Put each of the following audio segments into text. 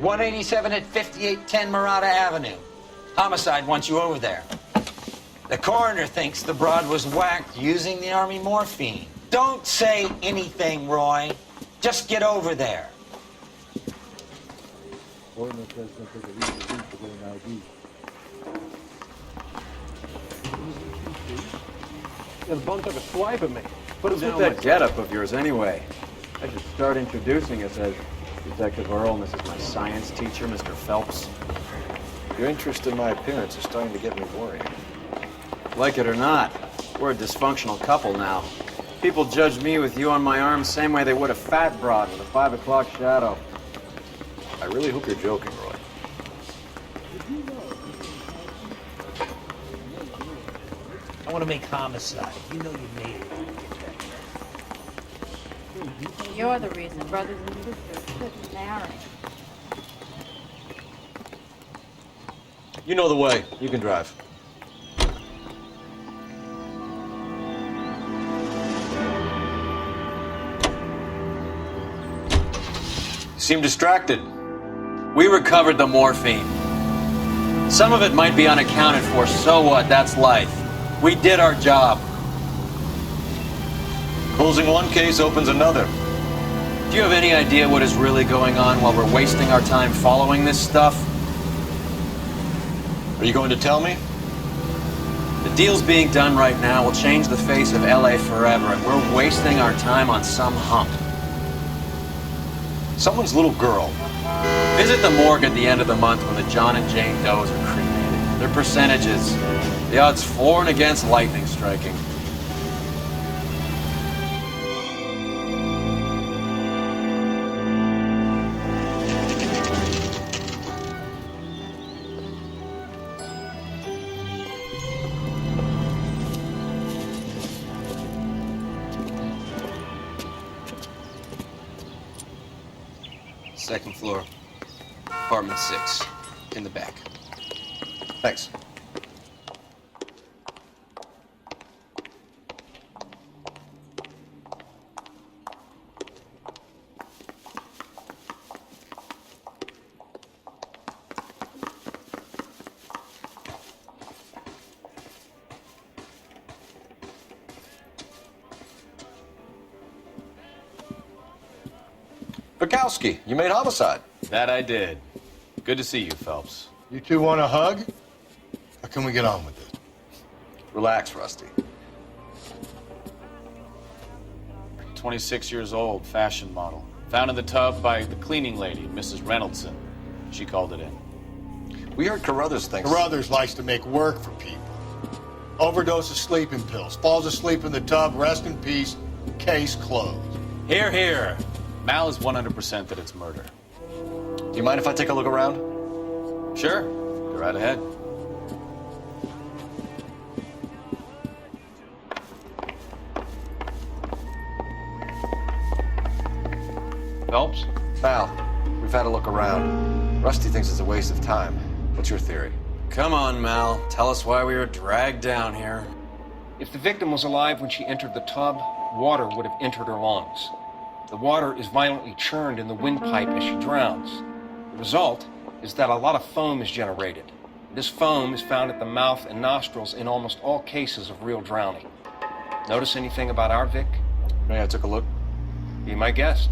187 at 5810 Murata Avenue. Homicide wants you over there. The coroner thinks the broad was whacked using the Army morphine. Don't say anything, Roy. Just get over there. The bum took a swipe at me. What is with that getup of yours, anyway? I should start introducing us as Detective Earl, and this is my science teacher, Mr. Phelps. Your interest in my appearance is starting to get me worried. Like it or not, we're a dysfunctional couple now. People judge me with you on my arm the same way they would a fat broad with a 5 o'clock shadow. I really hope you're joking, Roy. I want to make homicide. You know you made it. You're the reason brothers and sisters couldn't marry. You know the way. You can drive. You seem distracted. We recovered the morphine. Some of it might be unaccounted for, so what? That's life. We did our job. Closing one case opens another. Do you have any idea what is really going on while we're wasting our time following this stuff? Are you going to tell me? The deals being done right now will change the face of LA forever, and we're wasting our time on some hump. Someone's little girl. Visit the morgue at the end of the month when the John and Jane Does are cremated. Their percentages. The odds for and against lightning striking. Second floor, apartment 6, in the back. Thanks. Bukowski, you made homicide. That I did. Good to see you, Phelps. You two want a hug? Or can we get on with it? Relax, Rusty. 26 years old, fashion model. Found in the tub by the cleaning lady, Mrs. Reynoldson. She called it in. We heard Carruthers thinks... Carruthers likes to make work for people. Overdose of sleeping pills. Falls asleep in the tub. Rest in peace. Case closed. Here, here. Mal is 100% that it's murder. Do you mind if I take a look around? Sure. Go right ahead. Phelps? Mal, we've had a look around. Rusty thinks it's a waste of time. What's your theory? Come on, Mal. Tell us why we were dragged down here. If the victim was alive when she entered the tub, water would have entered her lungs. The water is violently churned in the windpipe as she drowns. The result is that a lot of foam is generated. This foam is found at the mouth and nostrils in almost all cases of real drowning. Notice anything about our Vic? May I take a look? Be my guest.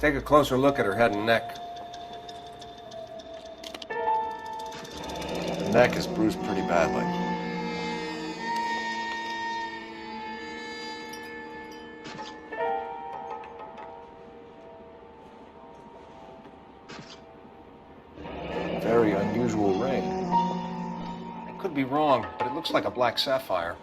Take a closer look at her head and neck. The neck is bruised pretty badly. Very unusual ring. I could be wrong, but it looks like a black sapphire.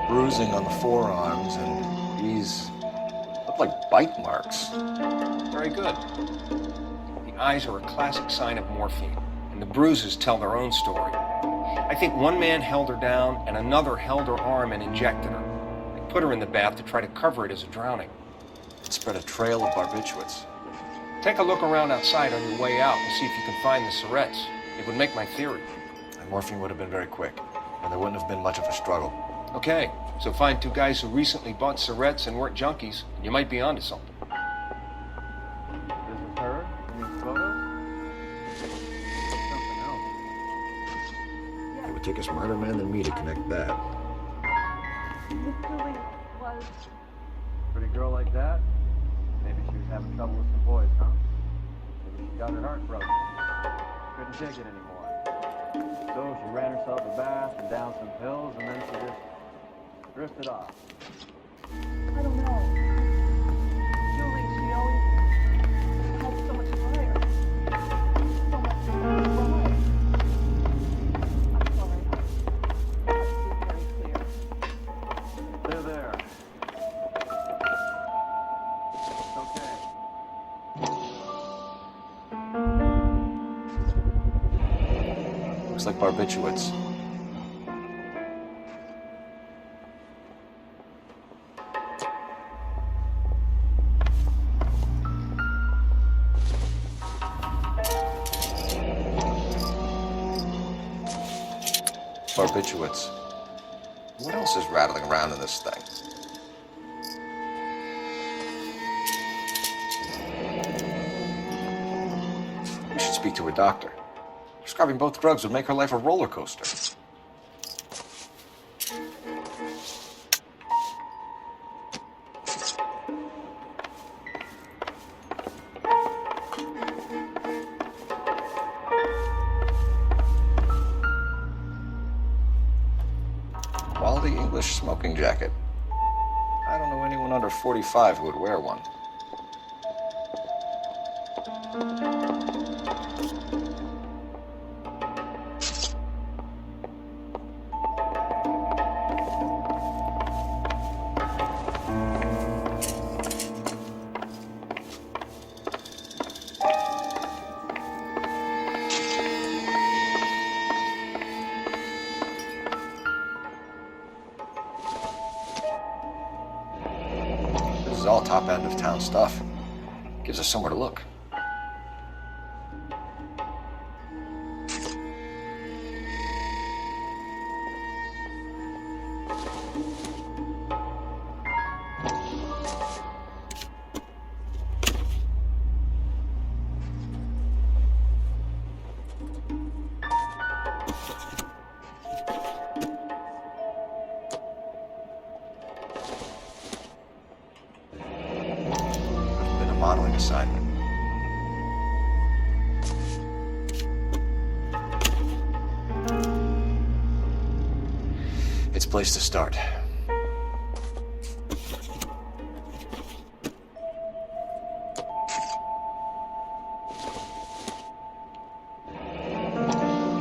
Bruising on the forearms, and these look like bite marks. Very good. The eyes are a classic sign of morphine, and the bruises tell their own story. I think one man held her down, and another held her arm and injected her. They put her in the bath to try to cover it as a drowning. It spread a trail of barbiturates. Take a look around outside on your way out and see if you can find the Surrettes. It would make my theory. The morphine would have been very quick, and there wouldn't have been much of a struggle. Okay, so find two guys who recently bought Surrettes and weren't junkies, and you might be onto something. This is her in these photos? Something else. It would take a smarter man than me to connect that. Miss Julie was... Pretty girl like that? Maybe she was having trouble with some boys, huh? Maybe she got her heart broken. Couldn't take it anymore. So she ran herself a bath and down some pills, and then she just drifted off. I don't know. Julie, she always had so much fire. So much drive. I'm sorry. I have to be very clear. There. It's okay. Looks like barbiturates. Barbiturates. What else is rattling around in this thing? We should speak to a doctor. Prescribing both drugs would make her life a roller coaster. Quality English smoking jacket. I don't know anyone under 45 who would wear one. This is all top end of town stuff. Gives us somewhere to look. Been a modeling assignment. It's a place to start.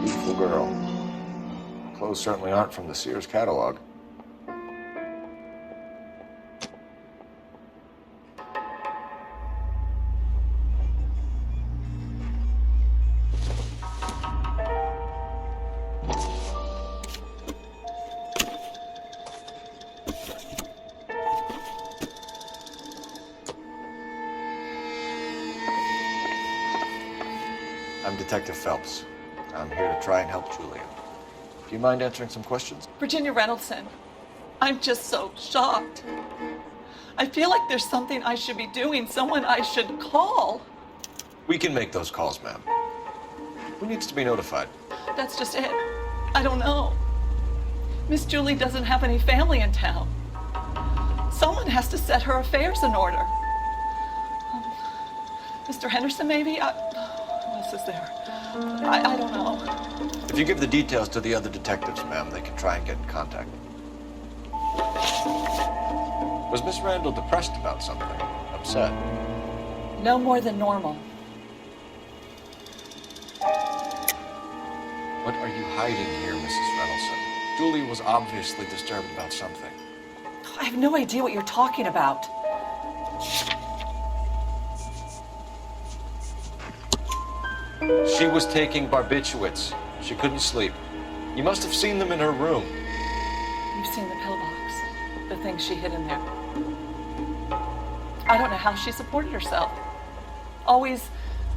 Beautiful girl. Clothes certainly aren't from the Sears catalog. I'm Detective Phelps. I'm here to try and help Julia. Do you mind answering some questions? Virginia Reynoldson, I'm just so shocked. I feel like there's something I should be doing, someone I should call. We can make those calls, ma'am. Who needs to be notified? That's just it. I don't know. Miss Julie doesn't have any family in town. Someone has to set her affairs in order. Mr. Henderson, maybe? Who else is there? I don't know. If you give the details to the other detectives, ma'am, they can try and get in contact. Was Miss Randall depressed about something? Upset? No more than normal. What are you hiding here, Mrs. Reynolson? Julie was obviously disturbed about something. I have no idea what you're talking about. She was taking barbiturates. She couldn't sleep. You must have seen them in her room. You've seen the pillbox, the thing she hid in there. I don't know how she supported herself. Always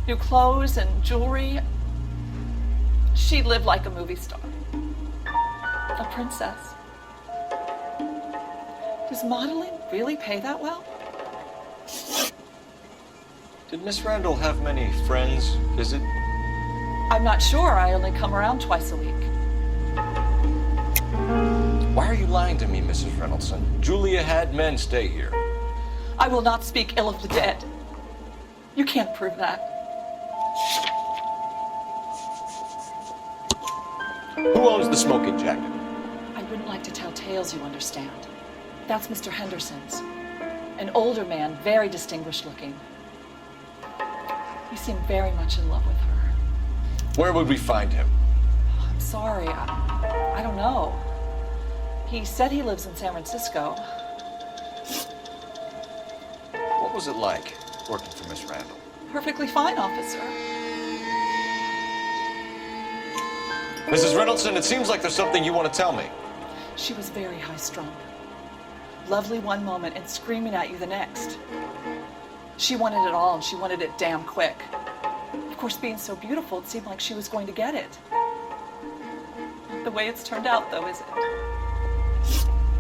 new clothes and jewelry. She lived like a movie star. A princess. Does modeling really pay that well? Did Miss Randall have many friends visit? I'm not sure. I only come around twice a week. Why are you lying to me, Mrs. Reynoldson? Julia had men stay here. I will not speak ill of the dead. You can't prove that. Who owns the smoking jacket? I wouldn't like to tell tales, you understand. That's Mr. Henderson's. An older man, very distinguished looking. He seemed very much in love with her. Where would we find him? I'm sorry, I don't know. He said he lives in San Francisco. What was it like working for Miss Randall? Perfectly fine, officer. Mrs. Reynoldson, it seems like there's something you want to tell me. She was very high-strung. Lovely one moment and screaming at you the next. She wanted it all, and she wanted it damn quick. Of course, being so beautiful, it seemed like she was going to get it. Not the way it's turned out, though, is it?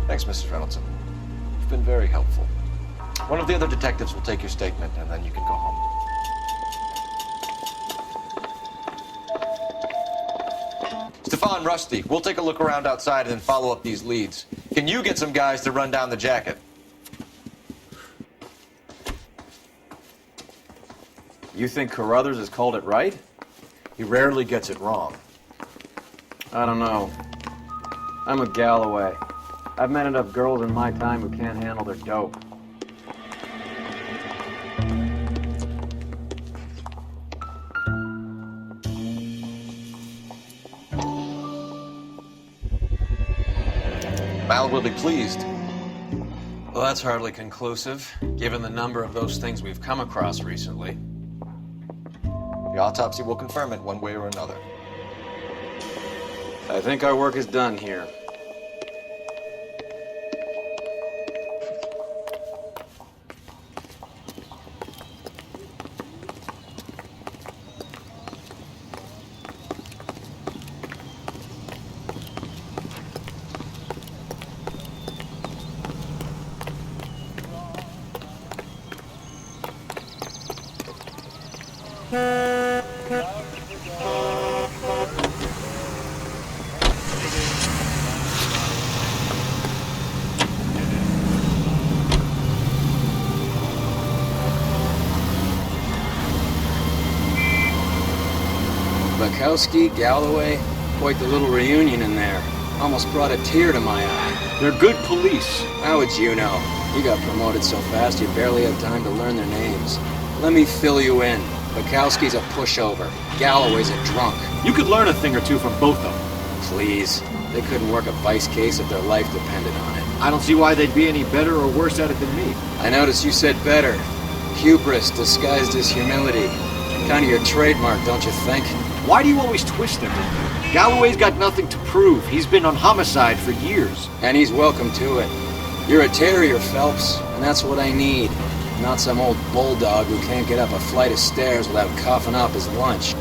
Thanks, Mrs. Reynoldson. You've been very helpful. One of the other detectives will take your statement, and then you can go home. Stefan, Rusty, we'll take a look around outside and then follow up these leads. Can you get some guys to run down the jacket? You think Carruthers has called it right? He rarely gets it wrong. I don't know. I'm a Galloway. I've met enough girls in my time who can't handle their dope. Mal will be pleased. Well, that's hardly conclusive, given the number of those things we've come across recently. The autopsy will confirm it one way or another. I think our work is done here. Bukowski, Galloway, quite the little reunion in there. Almost brought a tear to my eye. They're good police. How would you know? You got promoted so fast you barely had time to learn their names. Let me fill you in. Bukowski's a pushover. Galloway's a drunk. You could learn a thing or two from both of them. Please. They couldn't work a vice case if their life depended on it. I don't see why they'd be any better or worse at it than me. I noticed you said better. Hubris disguised as humility. Kind of your trademark, don't you think? Why do you always twist everything? Galloway's got nothing to prove. He's been on homicide for years. And he's welcome to it. You're a terrier, Phelps, and that's what I need. Not some old bulldog who can't get up a flight of stairs without coughing up his lunch.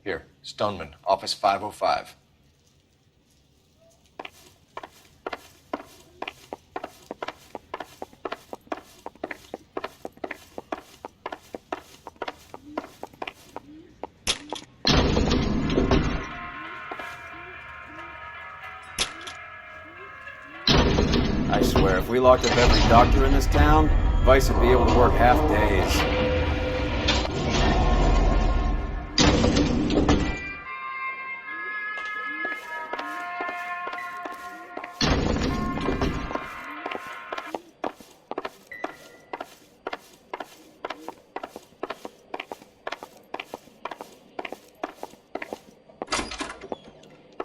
Here, Stoneman, office 505. I swear, if we locked up every doctor in this town, Vice would be able to work half days.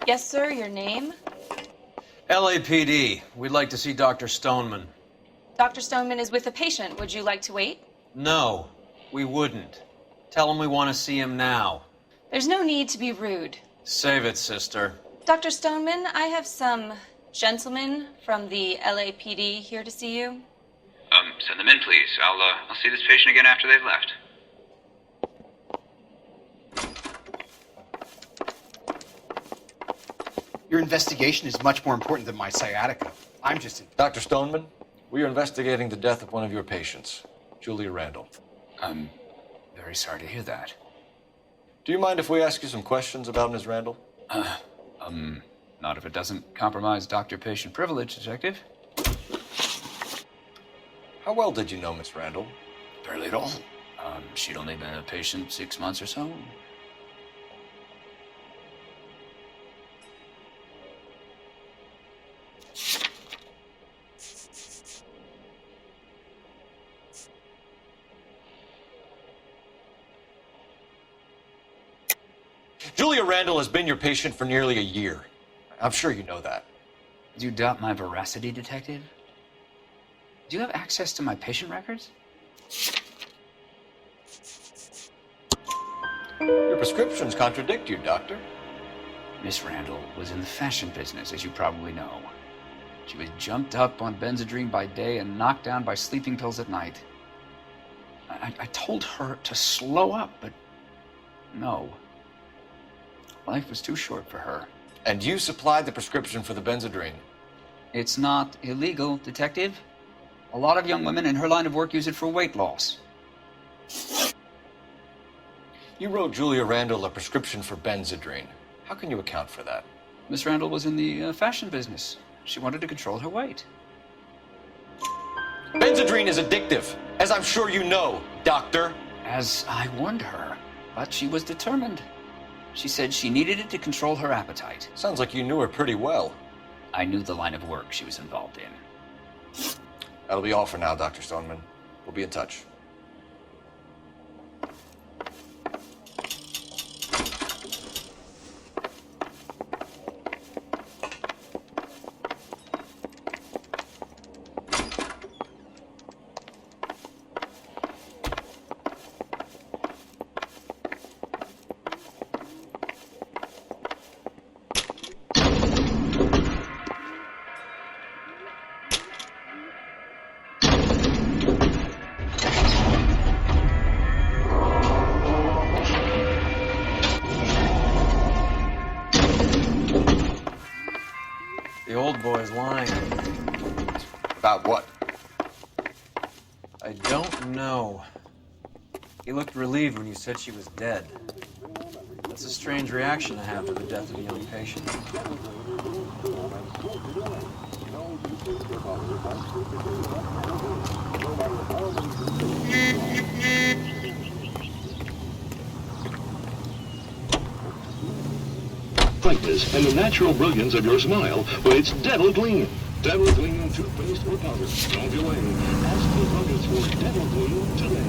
Yes, sir, your name? LAPD. We'd like to see Dr. Stoneman. Dr. Stoneman is with a patient. Would you like to wait? No, we wouldn't. Tell him we want to see him now. There's no need to be rude. Save it, sister. Dr. Stoneman, I have some gentlemen from the LAPD here to see you. Send them in, please. I'll see this patient again after they've left. Your investigation is much more important than my sciatica. I'm just... Dr. Stoneman, we are investigating the death of one of your patients, Julia Randall. I'm very sorry to hear that. Do you mind if we ask you some questions about Ms. Randall? Not if it doesn't compromise doctor-patient privilege, Detective. How well did you know Miss Randall? Barely at all. She'd only been a patient 6 months or so. Julia Randall has been your patient for nearly a year. I'm sure you know that. Do you doubt my veracity, Detective? Do you have access to my patient records? Your prescriptions contradict you, Doctor. Miss Randall was in the fashion business, as you probably know. She was jumped up on Benzedrine by day and knocked down by sleeping pills at night. I told her to slow up, but no. Life was too short for her. And you supplied the prescription for the Benzedrine? It's not illegal, Detective. A lot of young women in her line of work use it for weight loss. You wrote Julia Randall a prescription for Benzedrine. How can you account for that? Miss Randall was in the fashion business. She wanted to control her weight. Benzedrine is addictive, as I'm sure you know, Doctor. As I warned her, but she was determined. She said she needed it to control her appetite. Sounds like you knew her pretty well. I knew the line of work she was involved in. That'll be all for now, Dr. Stoneman. We'll be in touch. The old boy's lying. About what? I don't know. He looked relieved when you said she was dead. That's a strange reaction to have to the death of a young patient. Brightness and the natural brilliance of your smile when it's Devil Gleam. Devil Gleam toothpaste or powder. Don't delay. Ask the druggist for Devil Gleam today.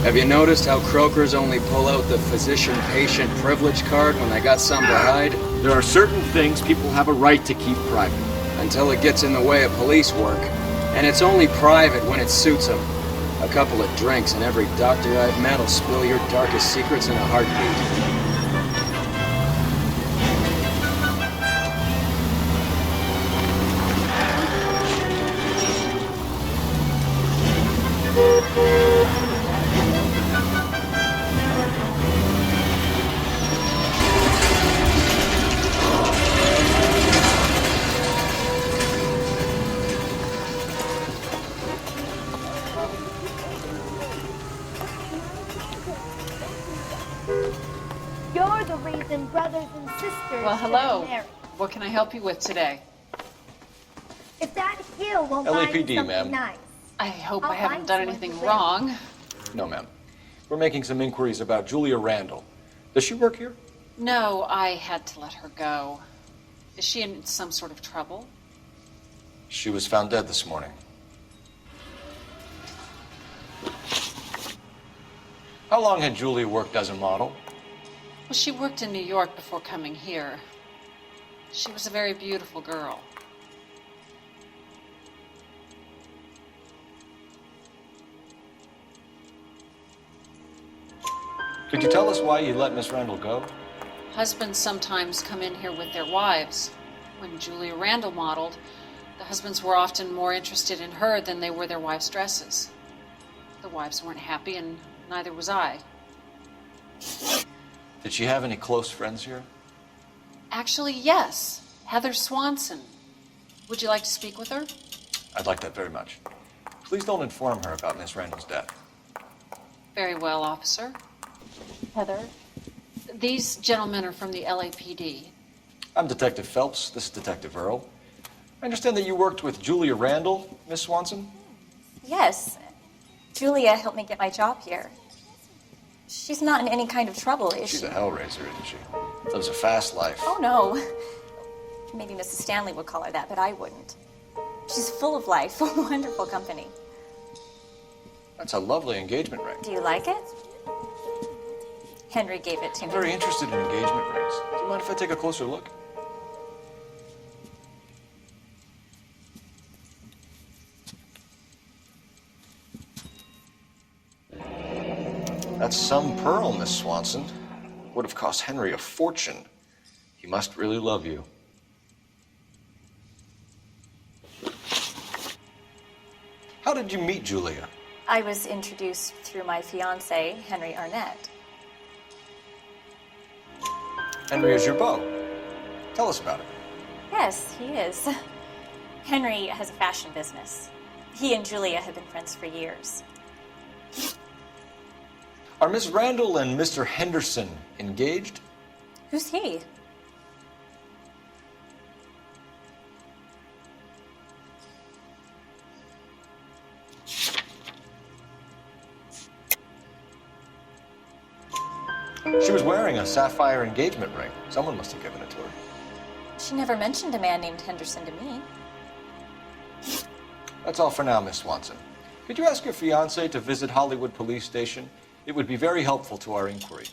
Have you noticed how Croakers only pull out the physician-patient privilege card when they got something to hide? There are certain things people have a right to keep private. Until it gets in the way of police work. And it's only private when it suits them. A couple of drinks and every doctor I've met will spill your darkest secrets in a heartbeat. raising brothers and sisters. Well, hello. To get married. What can I help you with today? If that hill won't buy you LAPD, something ma'am. nice. I hope I'll I haven't find done someone anything who will. wrong. No, ma'am. We're making some inquiries about Julia Randall. Does she work here? No, I had to let her go. Is she in some sort of trouble? She was found dead this morning. How long had Julia worked as a model? Well, she worked in New York before coming here. She was a very beautiful girl. Could you tell us why you let Miss Randall go? Husbands sometimes come in here with their wives. When Julia Randall modeled, the husbands were often more interested in her than they were their wives' dresses. The wives weren't happy, and neither was I. Did she have any close friends here? Actually, yes. Heather Swanson. Would you like to speak with her? I'd like that very much. Please don't inform her about Miss Randall's death. Very well, officer. Heather, these gentlemen are from the LAPD. I'm Detective Phelps. This is Detective Earl. I understand that you worked with Julia Randall, Miss Swanson? Yes. Julia helped me get my job here. She's not in any kind of trouble, is She's she? a hellraiser, isn't she? Lives a fast life. Oh, no. Maybe Mrs. Stanley would call her that, but I wouldn't. She's full of life, a wonderful company. That's a lovely engagement ring. Do you like it? Henry gave it to I'm me. very interested in engagement rings. Do you mind if I take a closer look? That's some pearl, Miss Swanson. Would have cost Henry a fortune. He must really love you. How did you meet Julia? I was introduced through my fiancé, Henry Arnett. Henry is your beau. Tell us about it. Yes, he is. Henry has a fashion business. He and Julia have been friends for years. Are Miss Randall and Mr. Henderson engaged? Who's he? She was wearing a sapphire engagement ring. Someone must have given it to her. She never mentioned a man named Henderson to me. That's all for now, Miss Swanson. Could you ask your fiancé to visit Hollywood Police Station? It would be very helpful to our inquiry.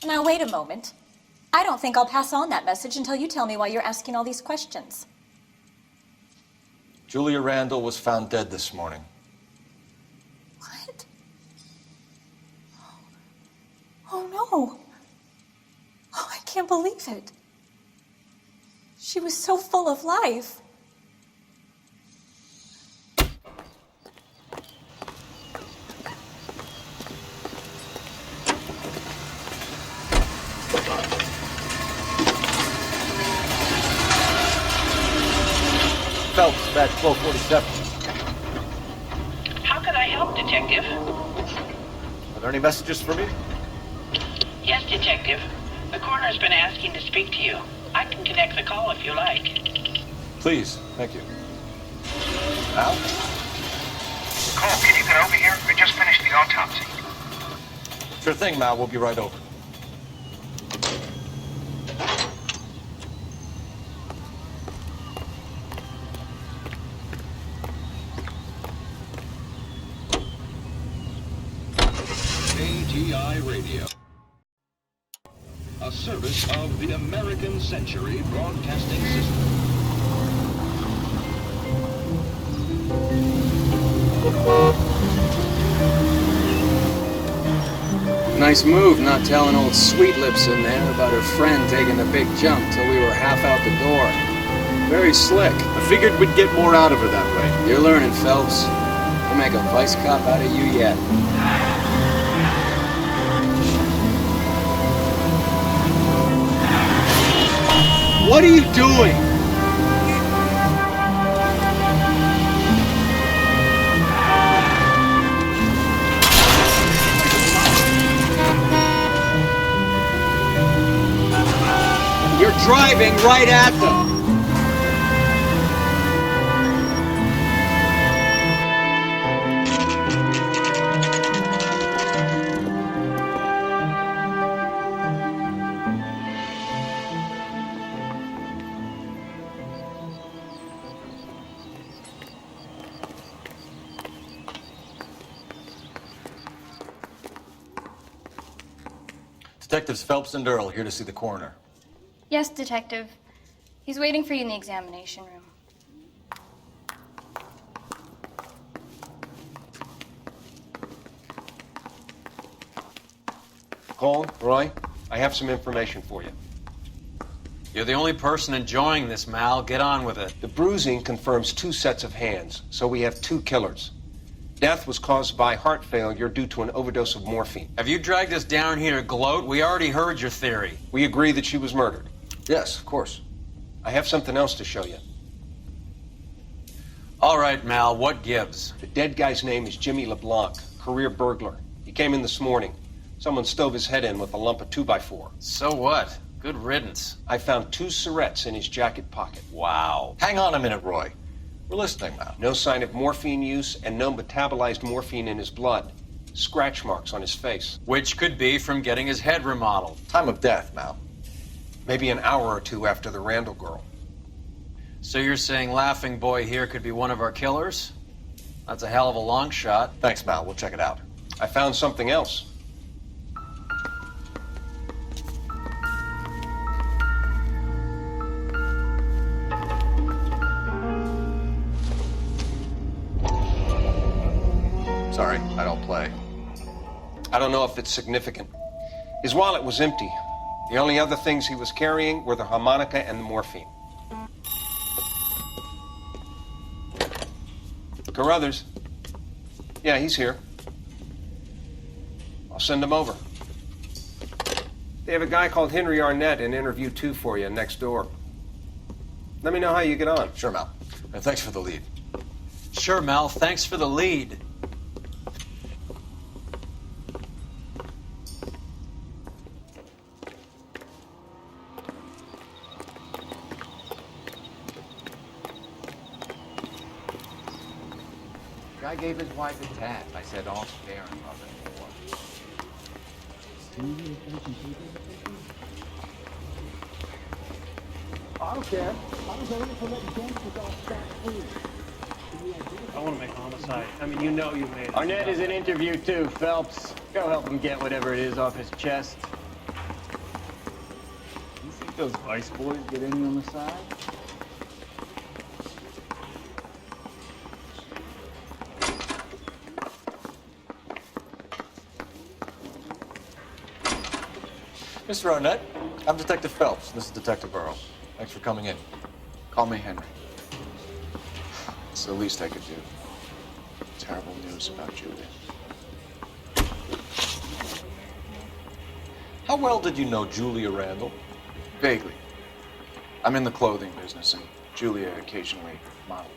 Now, wait a moment. I don't think I'll pass on that message until you tell me why you're asking all these questions. Julia Randall was found dead this morning. What? Oh, no. Oh, I can't believe it. She was so full of life. Phelps, badge 1247. How can I help, Detective? Are there any messages for me? Yes, Detective. The coroner's been asking to speak to you. I can connect the call if you like. Please, thank you. Al? Cole, can you get over here? We just finished the autopsy. Sure thing, Mal. We'll be right over. ATI Radio. A service of the American Century Broadcasting System. Nice move not telling old Sweet Lips in there about her friend taking the big jump till we were half out the door. Very slick. I figured we'd get more out of her that way. You're learning, Phelps. We'll make a vice cop out of you yet. What are you doing? driving right at them. Detectives Phelps and Earl here to see the coroner. Yes, Detective. He's waiting for you in the examination room. Cole, Roy, I have some information for you. You're the only person enjoying this, Mal. Get on with it. The bruising confirms 2 sets of hands, so we have 2 killers. Death was caused by heart failure due to an overdose of morphine. Have you dragged us down here to gloat? We already heard your theory. We agree that she was murdered. Yes, of course. I have something else to show you. All right, Mal, what gives? The dead guy's name is Jimmy LeBlanc, career burglar. He came in this morning. Someone stove his head in with a lump of 2x4. So what? Good riddance. I found 2 cigarettes in his jacket pocket. Wow. Hang on a minute, Roy. We're listening now. No sign of morphine use and no metabolized morphine in his blood. Scratch marks on his face. Which could be from getting his head remodeled. Time of death, Mal. Maybe an hour or 2 after the Randall girl. So you're saying Laughing Boy here could be one of our killers? That's a hell of a long shot. Thanks, Mal. We'll check it out. I found something else. Sorry, I don't play. I don't know if it's significant. His wallet was empty. The only other things he was carrying were the harmonica and the morphine. Carruthers. Yeah, he's here. I'll send him over. They have a guy called Henry Arnett in interview 2 for you next door. Let me know how you get on. Sure, Mal. And thanks for the lead. Sure, Mal. Thanks for the lead. Guy gave his wife a tat. I said, all spare and love it more. I don't care. I was only for letting gangsters off scot-free. I want to make homicide. I mean, you know you made it. Arnett is in interview too, Phelps. Go help him get whatever it is off his chest. You think those Vice boys get any on the side? Mr. Arnett, I'm Detective Phelps. This is Detective Earl. Thanks for coming in. Call me Henry. It's the least I could do. Terrible news about Julia. How well did you know Julia Randall? Vaguely. I'm in the clothing business, and Julia occasionally modeled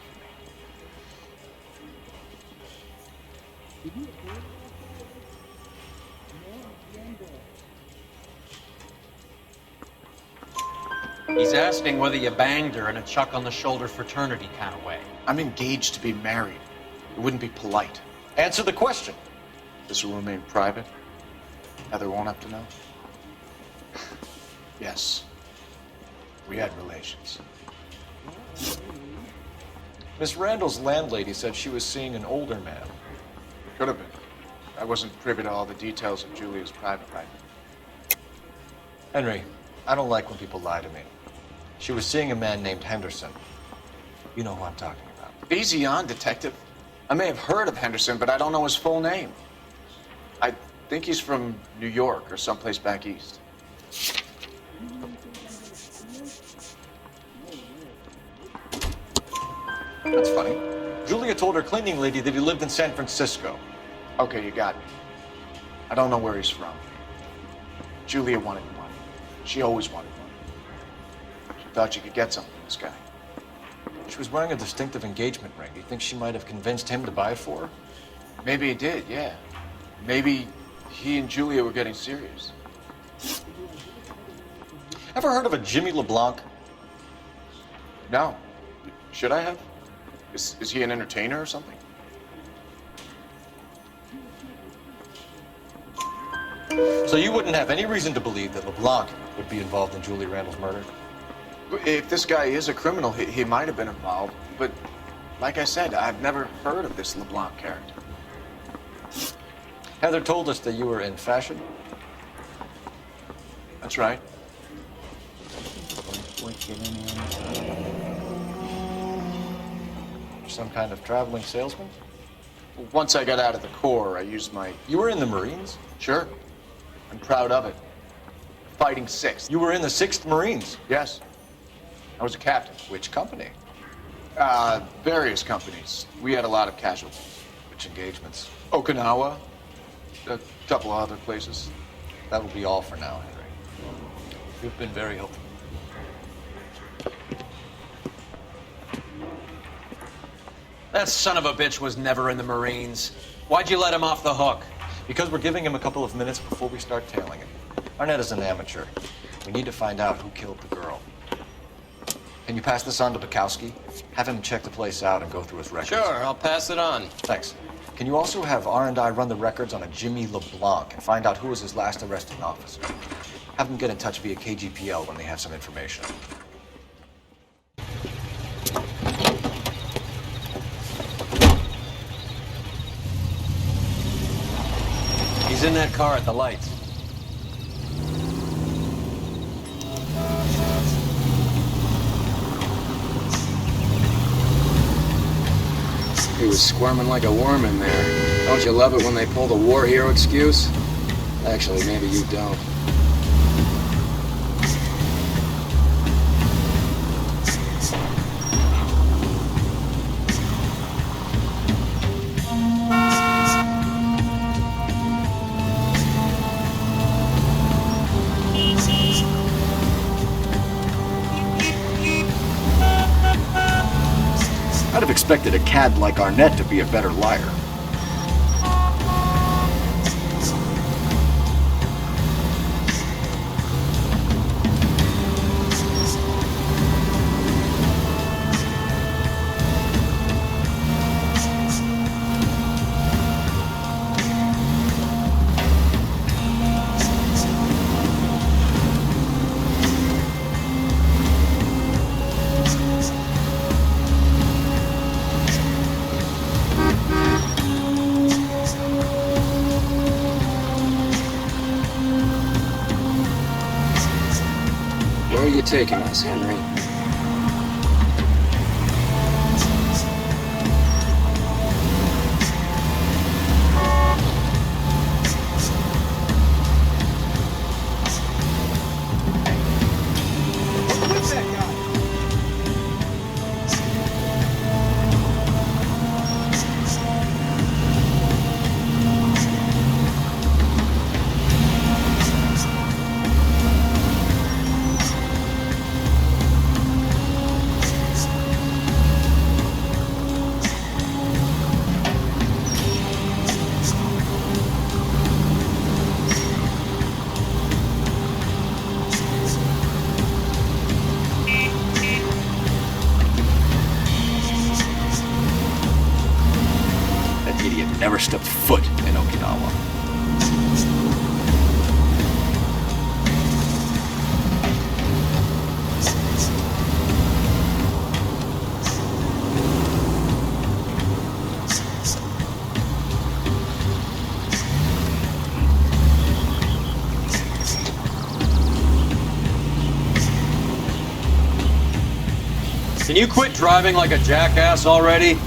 for me. He's asking whether you banged her in a chuck-on-the-shoulder fraternity kind of way. I'm engaged to be married. It wouldn't be polite. Answer the question. This will remain private? Heather won't have to know? Yes. We had relations. Miss Randall's landlady said she was seeing an older man. Could have been. I wasn't privy to all the details of Julia's private life. Henry, I don't like when people lie to me. She was seeing a man named Henderson. You know who I'm talking about. Easy on, Detective. I may have heard of Henderson, but I don't know his full name. I think he's from New York or someplace back east. That's funny. Julia told her cleaning lady that he lived in San Francisco. Okay, you got me. I don't know where he's from. Julia wanted money. She always wanted money. She thought she could get something from this guy. She was wearing a distinctive engagement ring. Do you think she might have convinced him to buy it for her? Maybe he did, yeah. Maybe he and Julia were getting serious. Ever heard of a Jimmy LeBlanc? No. Should I have? Is he an entertainer or something? So you wouldn't have any reason to believe that LeBlanc would be involved in Julie Randall's murder? If this guy is a criminal, he might have been involved. But like I said, I've never heard of this LeBlanc character. Heather told us that you were in fashion. That's right. Some kind of traveling salesman? Once I got out of the Corps, I used my... You were in the Marines? Sure. I'm proud of it. Fighting 6th. You were in the 6th Marines? Yes. I was a captain. Which company? Various companies. We had a lot of casualties. Which engagements? Okinawa. A couple of other places. That will be all for now, Henry. You've been very helpful. That son of a bitch was never in the Marines. Why'd you let him off the hook? Because we're giving him a couple of minutes before we start tailing him. Arnett is an amateur. We need to find out who killed the girl. Can you pass this on to Bukowski? Have him check the place out and go through his records. Sure, I'll pass it on. Thanks. Can you also have R&I run the records on a Jimmy LeBlanc and find out who was his last arresting officer? Have them get in touch via KGPL when they have some information. He's in that car at the lights. He was squirming like a worm in there. Don't you love it when they pull the war hero excuse? Actually, maybe you don't. I'd have expected a cad like Arnett to be a better liar. Where are you taking us, Henry? Never stepped foot in Okinawa. Can you quit driving like a jackass already?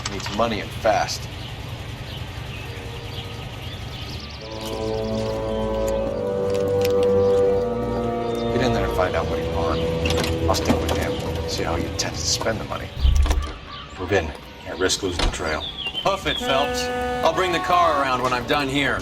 Needs money and fast. find out what he pawned. I'll stick with him, see how he intends to spend the money. Move in. Can't risk losing the trail. Hoof it, Phelps. I'll bring the car around when I'm done here.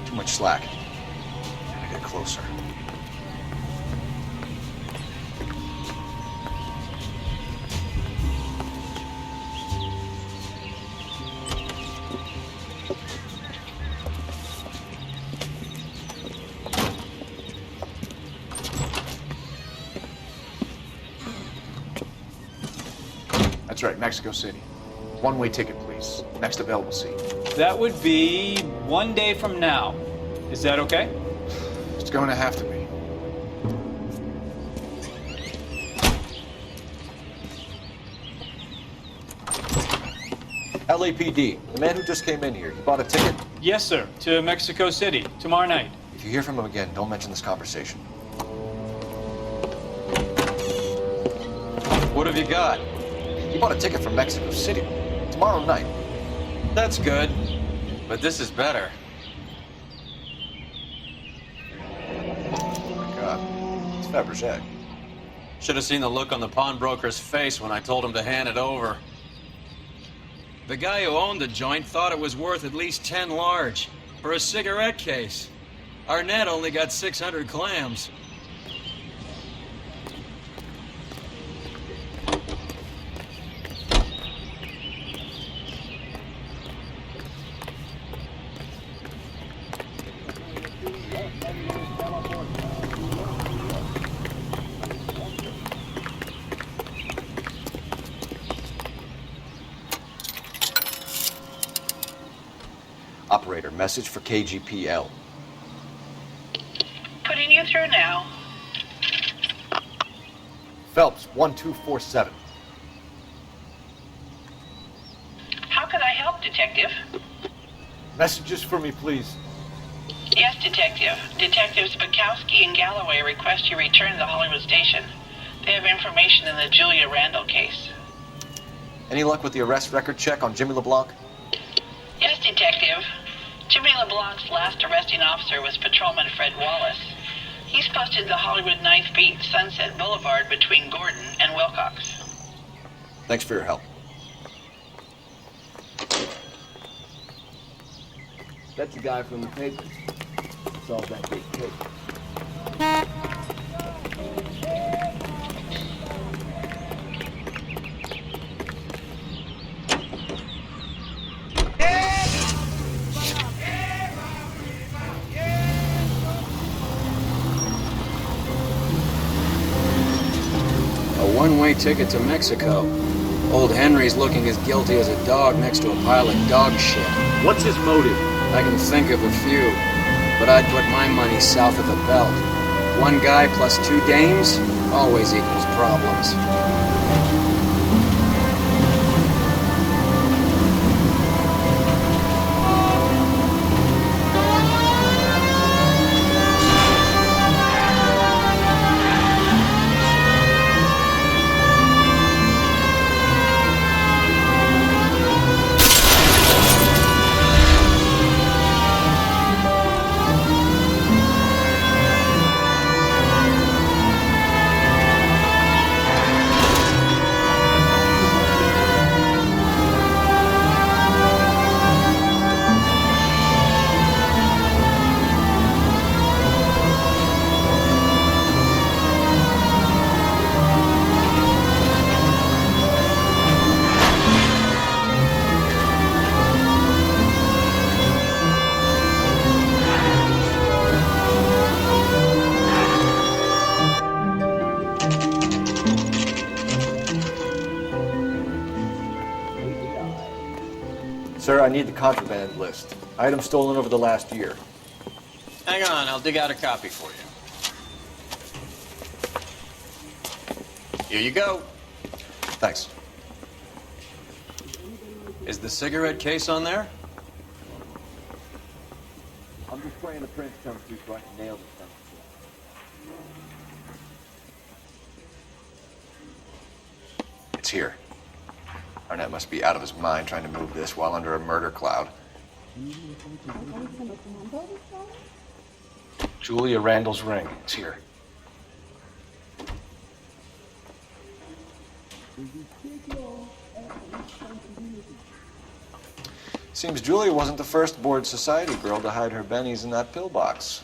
Too much slack. Gotta get closer. That's right, Mexico City. One-way ticket, please. Next available seat. That would be 1 day from now. Is that okay? It's going to have to be. LAPD, the man who just came in here, he bought a ticket? Yes, sir. To Mexico City, tomorrow night. If you hear from him again, don't mention this conversation. What have you got? He bought a ticket from Mexico City. Tomorrow night. That's good. But this is better. Oh my God. It's Fabergé. Should have seen the look on the pawnbroker's face when I told him to hand it over. The guy who owned the joint thought it was worth at least 10 large for a cigarette case. Arnett only got 600 clams. Operator, message for KGPL. Putting you through now. Phelps, 1247. How can I help, Detective? Messages for me, please. Yes, Detective. Detectives Bukowski and Galloway request you return to the Hollywood station. They have information in the Julia Randall case. Any luck with the arrest record check on Jimmy LeBlanc? Yes, Detective. Jimmy LeBlanc's last arresting officer was Patrolman Fred Wallace. He's posted the Hollywood 9th Beat, Sunset Boulevard between Gordon and Wilcox. Thanks for your help. That's the guy from the papers. Solved that big case. A one-way ticket to Mexico. Old Henry's looking as guilty as a dog next to a pile of dog shit. What's his motive? I can think of a few, but I'd put my money south of the belt. One guy plus two dames always equals problems. I need the contraband list. Items stolen over the last year. Hang on, I'll dig out a copy for you. Here you go. Thanks. Is the cigarette case on there? I'm just praying the prince comes through so I can nail this thing. It's here. Arnett must be out of his mind trying to move this while under a murder cloud. Julia Randall's ring. It's here. Seems Julia wasn't the first bored society girl to hide her bennies in that pillbox.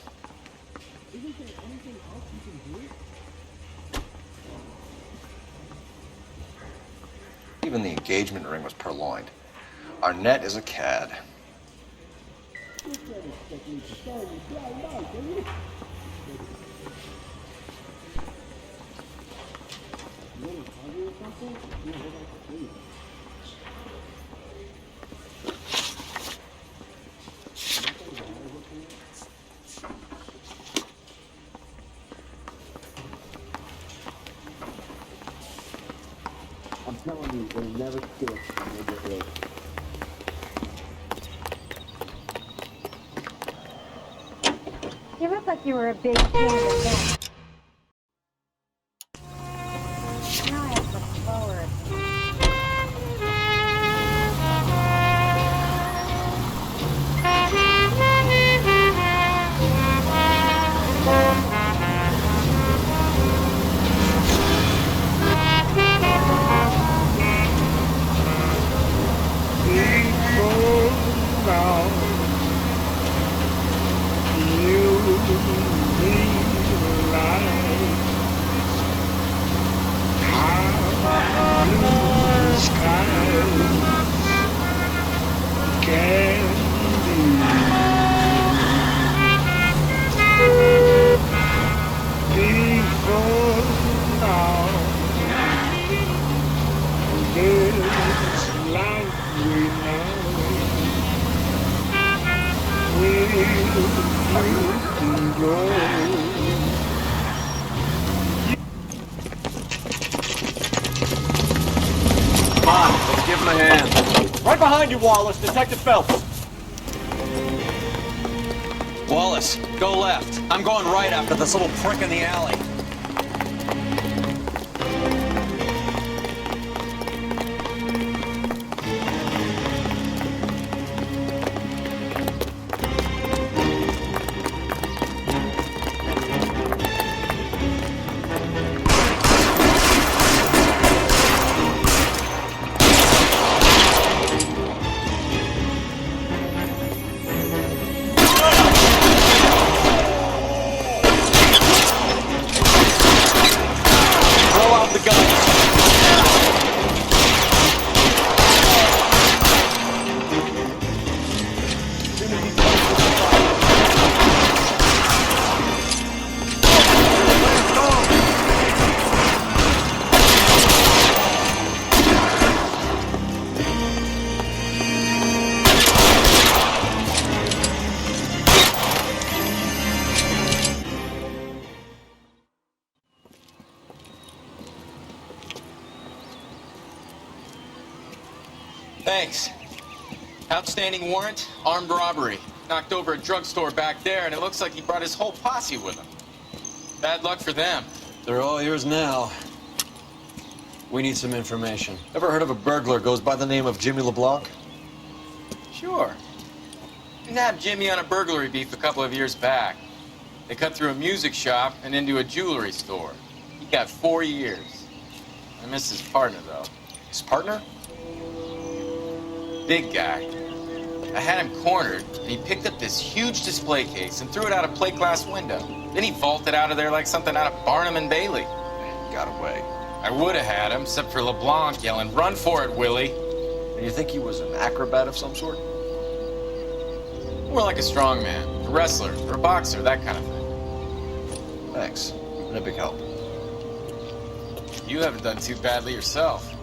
Even the engagement ring was purloined. Arnett is a cad. I'm telling you, they'll never skip when they get ready. You look like you were a big pain in the neck. Now I have to look forward. Come on, let's give him a hand. Right behind you, Wallace. Detective Phelps. Wallace, go left. I'm going right after this little prick in the alley. Thanks. Outstanding warrant, armed robbery. Knocked over a drugstore back there, and it looks like he brought his whole posse with him. Bad luck for them. They're all yours now. We need some information. Ever heard of a burglar goes by the name of Jimmy LeBlanc? Sure. We nabbed Jimmy on a burglary beef a couple of years back. They cut through a music shop and into a jewelry store. He got 4 years. I miss his partner, though. His partner? Big guy. I had him cornered, and he picked up this huge display case and threw it out a plate glass window. Then he vaulted out of there like something out of Barnum and Bailey. Got away. I would have had him, except for LeBlanc yelling, "Run for it, Willie!" And you think he was an acrobat of some sort? More like a strongman, a wrestler, or a boxer, that kind of thing. Thanks. Been a big help. You haven't done too badly yourself.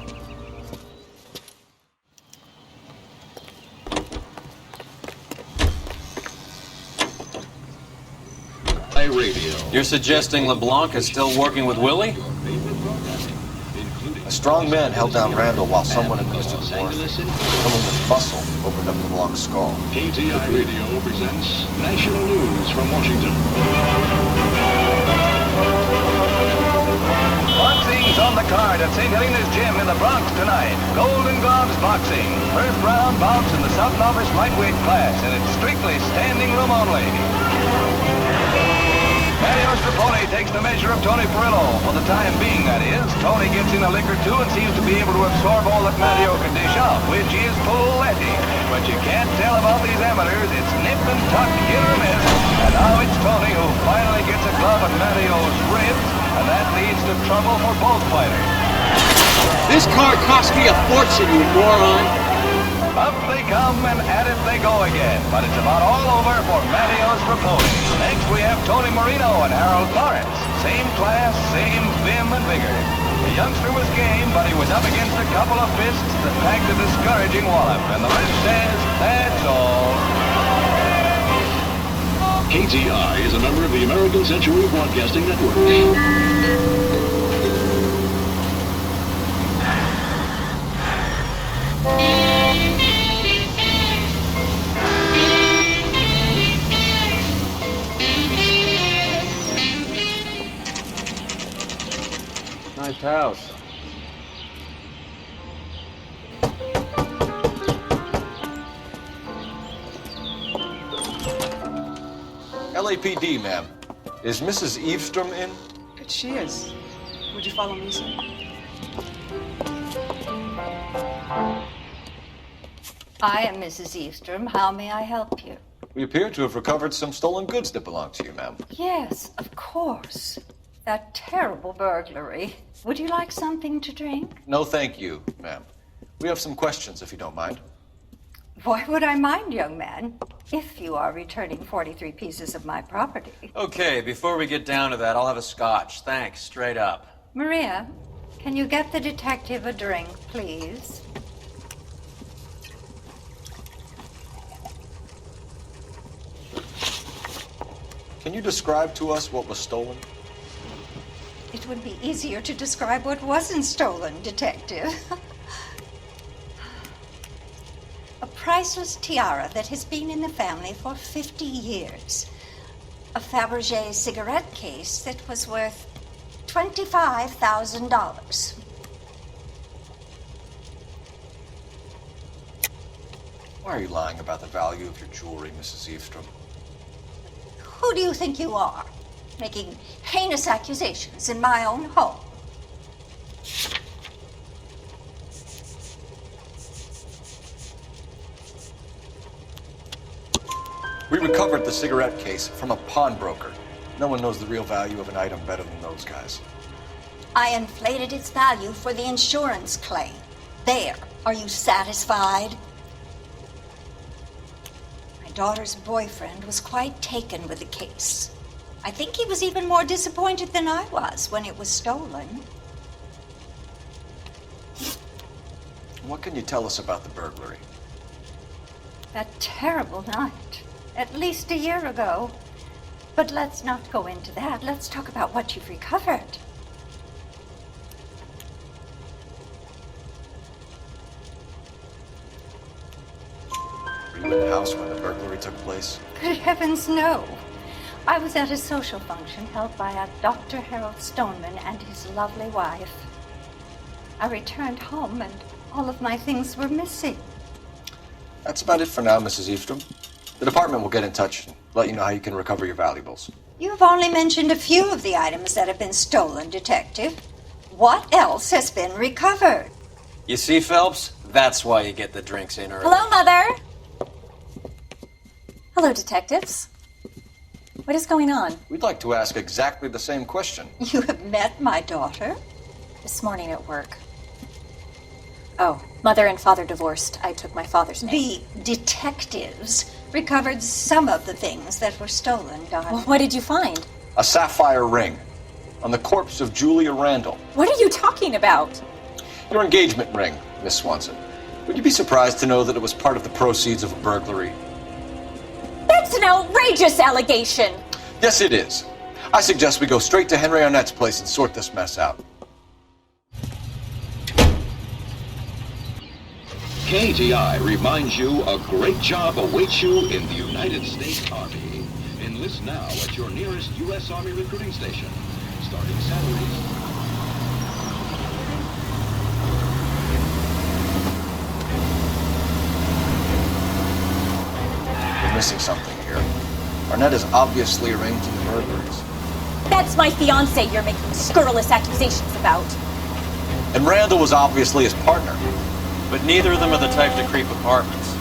KTI Radio. You're suggesting LeBlanc is still working with Willie? A strong man held down Randall while someone administered the morphine. Someone with muscle opened up LeBlanc's skull. KTI Radio presents National News from Washington. Boxing's on the card at St. Helena's Gym in the Bronx tonight. Golden Gloves Boxing. First round bouts in the sub-novice lightweight class, and it's strictly standing room only. Mario Strapone takes the measure of Tony Perillo. For the time being, that is. Tony gets in a lick or two and seems to be able to absorb all that Mario can dish out, which is plenty. But you can't tell about these amateurs. It's nip and tuck, hit or miss. And now it's Tony who finally gets a glove at Mario's ribs, and that leads to trouble for both fighters. This car cost me a fortune, you moron. Up they come and at it they go again. But it's about all over for Mario Strapone. Next we have Tony Marino and Harold Lawrence. Same class, same vim and vigor. The youngster was game, but he was up against a couple of fists that packed a discouraging wallop. And the rest says, that's all. KTI is a member of the American Century Broadcasting Network. Nice house. LAPD, ma'am. Is Mrs. Eavestrom in? She is. Would you follow me, sir? I am Mrs. Eavestrom. How may I help you? We appear to have recovered some stolen goods that belong to you, ma'am. Yes, of course. That terrible burglary. Would you like something to drink? No, thank you, ma'am. We have some questions, if you don't mind. Why would I mind, young man, if you are returning 43 pieces of my property? Okay, before we get down to that, I'll have a scotch. Thanks, straight up. Maria, can you get the detective a drink, please? Can you describe to us what was stolen? It would be easier to describe what wasn't stolen, detective. A priceless tiara that has been in the family for 50 years. A Fabergé cigarette case that was worth $25,000. Why are you lying about the value of your jewelry, Mrs. Eavestrom? Who do you think you are, making heinous accusations in my own home? We recovered the cigarette case from a pawnbroker. No one knows the real value of an item better than those guys. I inflated its value for the insurance claim. There. Are you satisfied? My daughter's boyfriend was quite taken with the case. I think he was even more disappointed than I was when it was stolen. What can you tell us about the burglary? That terrible night. At least a year ago. But let's not go into that. Let's talk about what you've recovered. Were you in the house when the burglary took place? Good heavens, no. I was at a social function held by a Dr. Harold Stoneman and his lovely wife. I returned home and all of my things were missing. That's about it for now, Mrs. Eavestrom. The department will get in touch and let you know how you can recover your valuables. You've only mentioned a few of the items that have been stolen, Detective. What else has been recovered? You see, Phelps? That's why you get the drinks in early. Hello, Mother. Hello, detectives. What is going on? We'd like to ask exactly the same question. You have met my daughter? This morning at work. Oh, mother and father divorced. I took my father's name. The detectives recovered some of the things that were stolen, darling. Well, what did you find? A sapphire ring on the corpse of Julia Randall. What are you talking about? Your engagement ring, Miss Swanson. Would you be surprised to know that it was part of the proceeds of a burglary? That's an outrageous allegation. Yes, it is. I suggest we go straight to Henry Arnett's place and sort this mess out. KTI reminds you a great job awaits you in the United States Army. Enlist now at your nearest U.S. Army recruiting station. Starting salaries. We're missing something here. Arnett is obviously arranging the burglaries. That's my fiance you're making scurrilous accusations about. And Randall was obviously his partner. But neither of them are the type to creep apartments.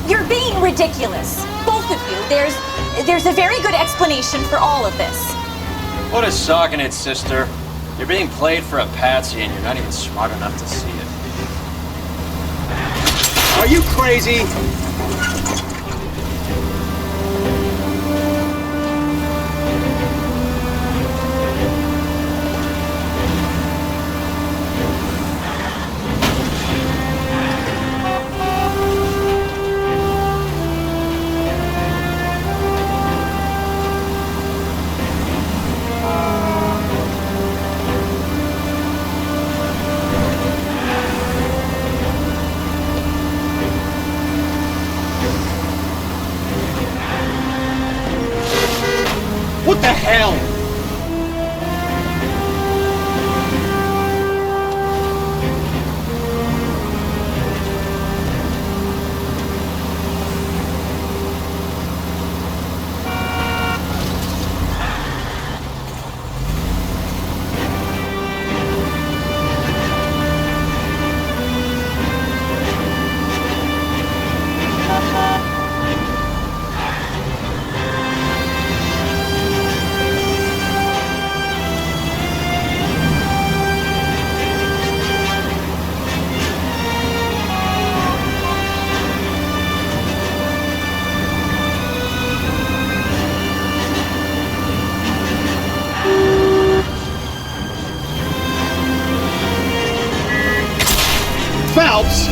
You're being ridiculous. Both of you. There's a very good explanation for all of this. What is sogging it, sister? You're being played for a patsy and you're not even smart enough to see it. Are you crazy? What the hell? Phelps!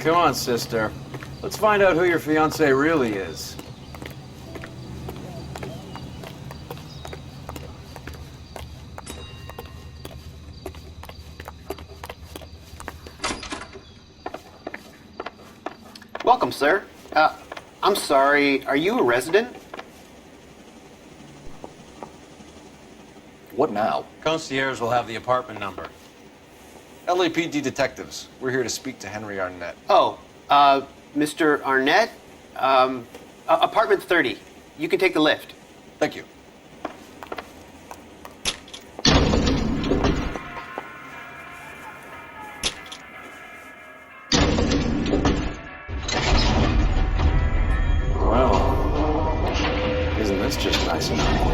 Come on, sister. Let's find out who your fiancé really is. Welcome, sir. I'm sorry, are you a resident? What now? Concierge will have the apartment number. LAPD detectives. We're here to speak to Henry Arnett. Oh, Mr. Arnett? Apartment 30. You can take the lift. Thank you. Well, isn't this just nice enough?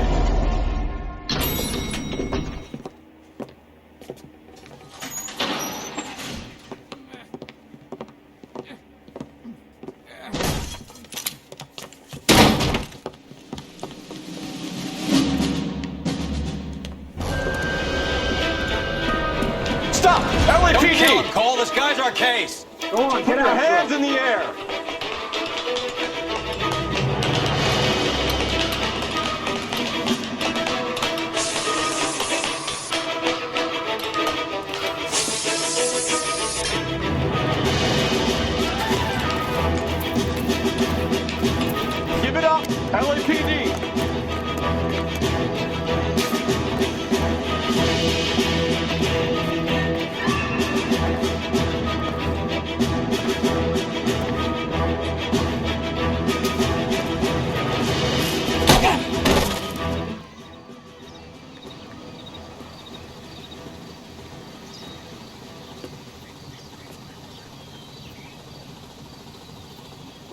Stop! Don't kill LAPD! him, Cole. This guy's our case. Go on, get your hands in the air! Give it up, LAPD!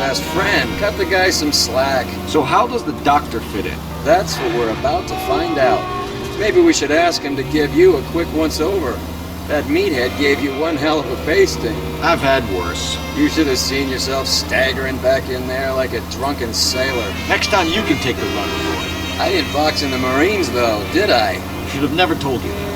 best friend. Cut the guy some slack. So how does the doctor fit in? That's what we're about to find out. Maybe we should ask him to give you a quick once-over. That meathead gave you one hell of a pasting. I've had worse. You should have seen yourself staggering back in there like a drunken sailor. Next time you can take the run, boy. I didn't box in the Marines, though, did I? Should have never told you that.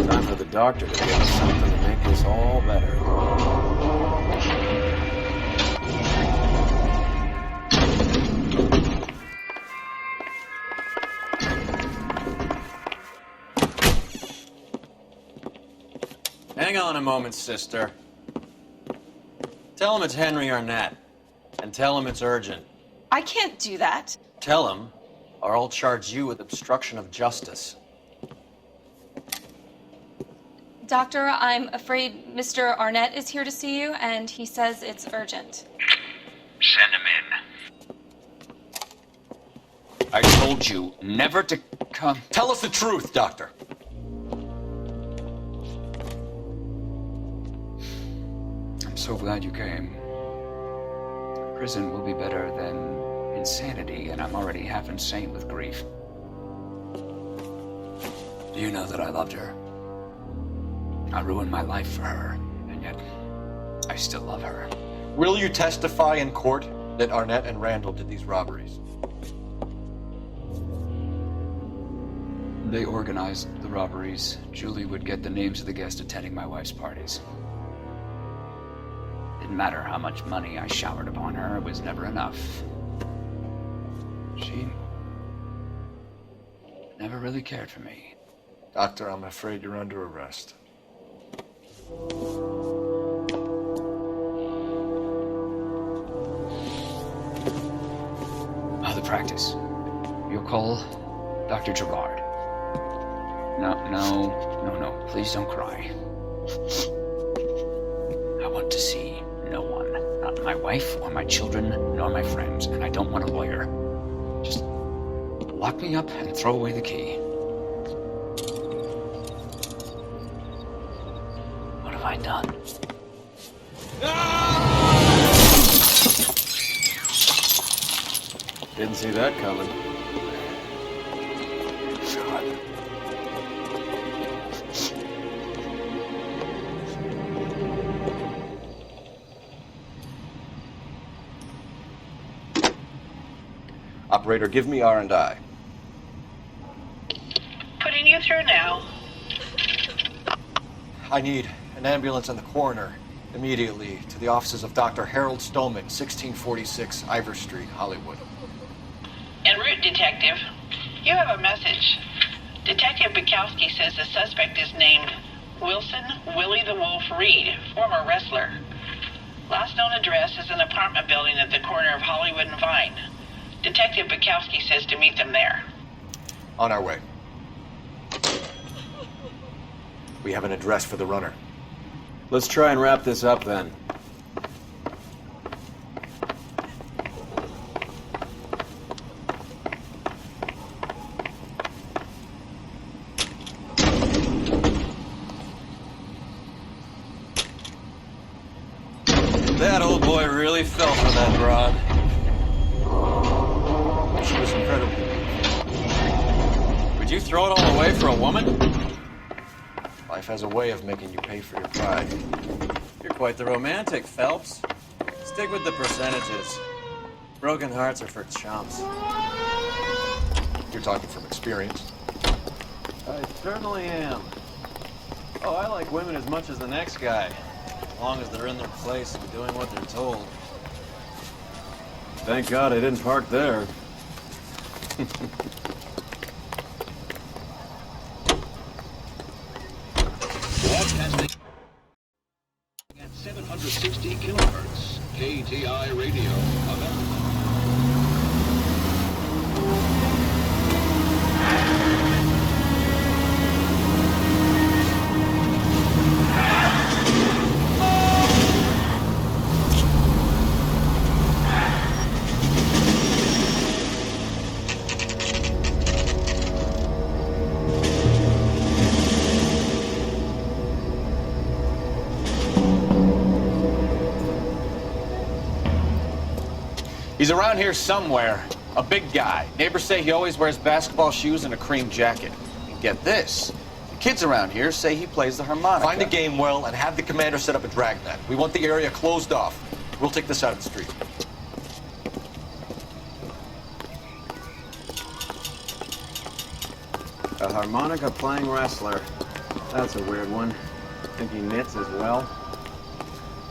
Time for the doctor to give us something to make this all better. Hang on a moment, sister. Tell him it's Henry Arnett. And tell him it's urgent. I can't do that. Tell him, or I'll charge you with obstruction of justice. Doctor, I'm afraid Mr. Arnett is here to see you, and he says it's urgent. Send him in. I told you never to come. Tell us the truth, Doctor. I'm so glad you came. Prison will be better than insanity, and I'm already half insane with grief. Do you know that I loved her? I ruined my life for her, and yet I still love her. Will you testify in court that Arnett and Randall did these robberies? They organized the robberies. Julie would get the names of the guests attending my wife's parties. Didn't matter how much money I showered upon her, it was never enough. She never really cared for me. Doctor, I'm afraid you're under arrest. The practice. You'll call Dr. Gerard. No. Please don't cry. I want to see no one. Not my wife or my children, nor my friends. And I don't want a lawyer. Just lock me up and throw away the key. What have I done? Didn't see that coming. Operator, give me R&I. Putting you through now. I need an ambulance and the coroner immediately to the offices of Dr. Harold Stoneman, 1646 Ivor Street, Hollywood. En route, Detective. You have a message. Detective Bukowski says the suspect is named Wilson Willie the Wolf Reed, former wrestler. Last known address is an apartment building at the corner of Hollywood and Vine. Detective Bukowski says to meet them there. On our way. We have an address for the runner. Let's try and wrap this up then. really fell for that broad. She was incredibly beautiful. Would you throw it all away for a woman? Life has a way of making you pay for your pride. You're quite the romantic, Phelps. Stick with the percentages. Broken hearts are for chumps. You're talking from experience. I certainly am. Oh, I like women as much as the next guy, as long as they're in their place and doing what they're told. Thank God I didn't park there. Broadcasting at 760 kilohertz, KTI Radio, America. He's around here somewhere. A big guy. Neighbors say he always wears basketball shoes and a cream jacket. And get this. The kids around here say he plays the harmonica. Find a game well and have the commander set up a dragnet. We want the area closed off. We'll take this out of the street. A harmonica playing wrestler. That's a weird one. Think he knits as well?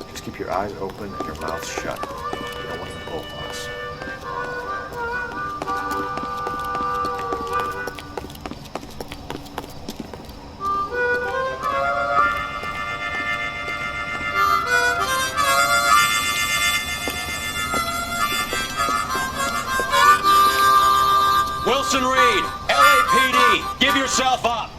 Just keep your eyes open and your mouth shut. You don't want to blow on us. Wilson Reed, LAPD, give yourself up.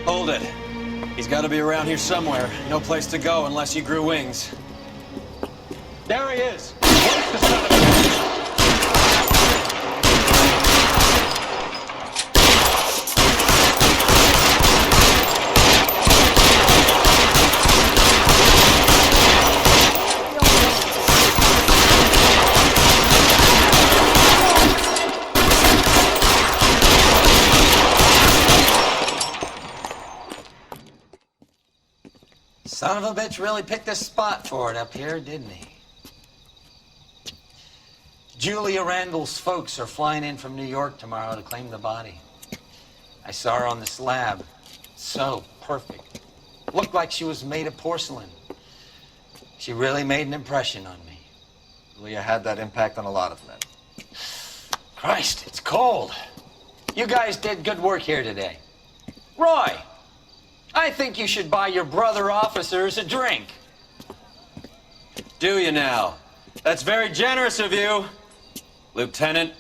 Hold it. He's got to be around here somewhere. No place to go unless he grew wings. There he is! Where's the son of a bitch? Son of a bitch really picked a spot for it up here, didn't he? Julia Randall's folks are flying in from New York tomorrow to claim the body. I saw her on the slab. So perfect. Looked like she was made of porcelain. She really made an impression on me. Julia had that impact on a lot of men. Christ, it's cold. You guys did good work here today. Roy, I think you should buy your brother officers a drink. Do you now? That's very generous of you, Lieutenant.